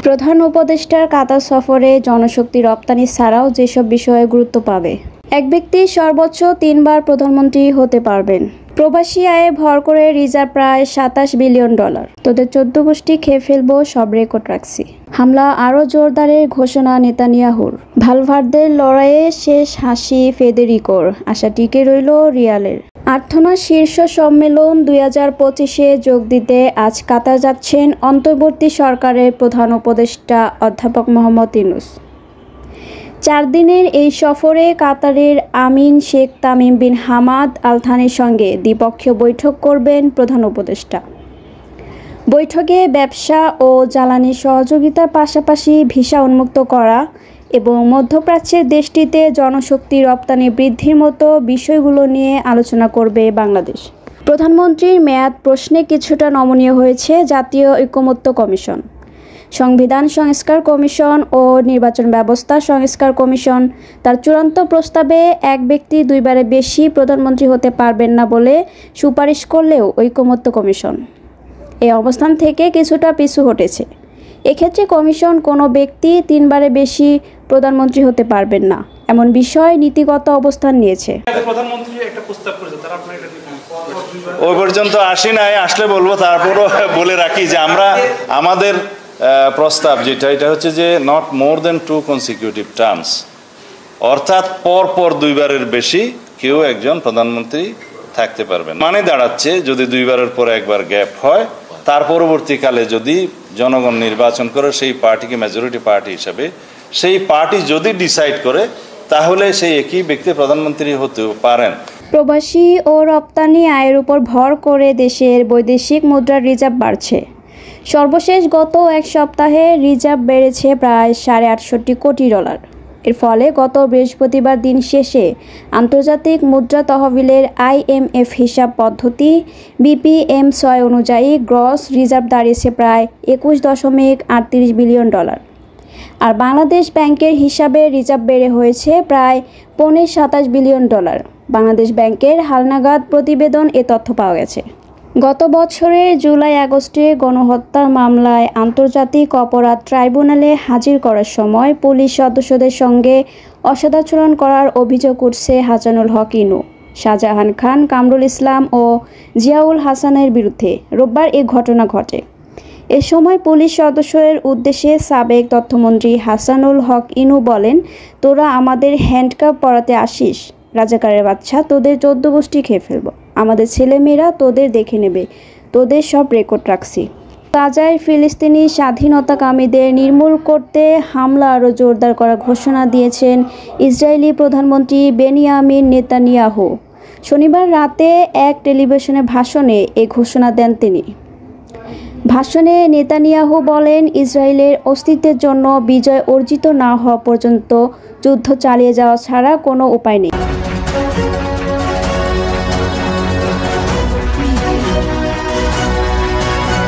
প্রধান উপদেষ্টার কাতার সফরে জনশক্তি রপ্তানি ছাড়াও যেসব বিষয়ে গুরুত্ব পাবে। এক ব্যক্তি সর্বোচ্চ 3 বার প্রধানমন্ত্রী হতে পারবেন। প্রবাসী আয়ে ভর করে রিজার্ভ প্রায় $27 বিলিয়ন। তোদের 14 গোষ্ঠী খেয়ে ফেলবো, সব রেকর্ড রাখছি। হামলা আরও জোরদারের ঘোষণা নেতানিয়াহুর। ভালভার্দের লড়াইয়ে শেষ হাসি ফেদেরিকোর, আশা টিকে রইল রিয়ালের। আর্থনা শীর্ষ সম্মেলন 2025-এ যোগ দিতে আজ কাতার যাচ্ছেন অন্তর্বর্তী সরকারের প্রধান উপদেষ্টা অধ্যাপক মোহাম্মদ ইউনূস। 4 দিনের এই সফরে কাতারের আমির Sheikh Tamim bin Hamad Al থানির সঙ্গে দ্বিপক্ষীয় বৈঠক করবেন প্রধান উপদেষ্টা। বৈঠকে ব্যবসা ও জ্বালানি সহযোগিতার পাশাপাশি ভিসা উন্মুক্ত করা এবং মধ্যপ্রাচ্যের দেশটিতে জনশক্তি রপ্তানি বৃদ্ধির মতো বিষয়গুলো নিয়ে আলোচনা করবে বাংলাদেশ। প্রধানমন্ত্রীর মেয়াদ প্রশ্নে কিছুটা নমনীয় হয়েছে জাতীয় ঐকমত্য কমিশন। সংবিধান সংস্কার কমিশন ও নির্বাচন ব্যবস্থা সংস্কার কমিশন তার চূড়ান্ত প্রস্তাবে এক ব্যক্তি 2 বারের বেশি প্রধানমন্ত্রী হতে পারবেন না বলে সুপারিশ করলেও ঐকমত্য কমিশন এই অবস্থান থেকে কিছুটা পিছু হটেছে। এক্ষেত্রে কমিশন কোনো ব্যক্তি 3 বারের বেশি প্রধানমন্ত্রী হতে পারবেন না এমন বিষয়ে নীতিগত অবস্থান নিয়েছে। ওই পর্যন্ত আসি নাই, আসলে বলবো। তারপরও বলে রাখি যে আমরা আমাদের প্রস্তাব যেটা, এটা হচ্ছে যে not more than 2 consecutive terms, অর্থাৎ পর 2 বারের বেশি কেউ একজন প্রধানমন্ত্রী থাকতে পারবেন। মানে দাঁড়াচ্ছে যদি 2 বারের পর একবার গ্যাপ হয়, তার পরবর্তীকালে যদি জনগণ নির্বাচন করে সেই পার্টিকে মেজরিটি পার্টি হিসাবে, সেই পার্টি যদি ডিসাইড করে তাহলে সেই একই ব্যক্তি প্রধানমন্ত্রী হতেও পারেন। প্রবাসী ও রপ্তানি আয়ের উপর ভর করে দেশের বৈদেশিক মুদ্রার রিজার্ভ বাড়ছে। সর্বশেষ গত 1 সপ্তাহে রিজার্ভ বেড়েছে প্রায় $68 কোটি। এর ফলে গত বৃহস্পতিবার দিন শেষে আন্তর্জাতিক মুদ্রা তহবিলের IMF হিসাব পদ্ধতি BPM-6 অনুযায়ী গ্রস রিজার্ভ দাঁড়িয়েছে প্রায় $21.38 বিলিয়ন। আর বাংলাদেশ ব্যাংকের হিসাবে রিজার্ভ বেড়ে হয়েছে প্রায় $27 বিলিয়ন। বাংলাদেশ ব্যাংকের হালনাগাদ প্রতিবেদন এ তথ্য পাওয়া গেছে। গত বছরের জুলাই-আগস্টে গণহত্যার মামলায় আন্তর্জাতিক অপরাধ ট্রাইব্যুনালে হাজির করার সময় পুলিশ সদস্যদের সঙ্গে অসদাচরণ করার অভিযোগ উঠছে হাসানুল হক ইনু, শাহজাহান খান, কামরুল ইসলাম ও জিয়াউল হাসানের বিরুদ্ধে। রোববার এ ঘটনা ঘটে। এ সময় পুলিশ সদস্যদের উদ্দেশ্যে সাবেক তথ্যমন্ত্রী হাসানুল হক ইনু বলেন, তোরা আমাদের হ্যান্ডকাপ পরাতে আসিস, রাজাকারের বাচ্চা, তোদের 14 গোষ্ঠী খেয়ে ফেলবো, আমাদের ছেলেমেয়েরা তোদের দেখে নেবে, তোদের সব রেকর্ড রাখছি। গাজায় ফিলিস্তিনি স্বাধীনতাকামীদের নির্মূল করতে হামলা আরও জোরদার করার ঘোষণা দিয়েছেন ইসরায়েলি প্রধানমন্ত্রী বেনিয়ামিন নেতানিয়াহু। শনিবার রাতে এক টেলিভিশনে ভাষণে এ ঘোষণা দেন তিনি। ভাষণে নেতানিয়াহু বলেন, ইসরায়েলের অস্তিত্বের জন্য বিজয় অর্জিত না হওয়া পর্যন্ত যুদ্ধ চালিয়ে যাওয়া ছাড়া কোনো উপায় নেই।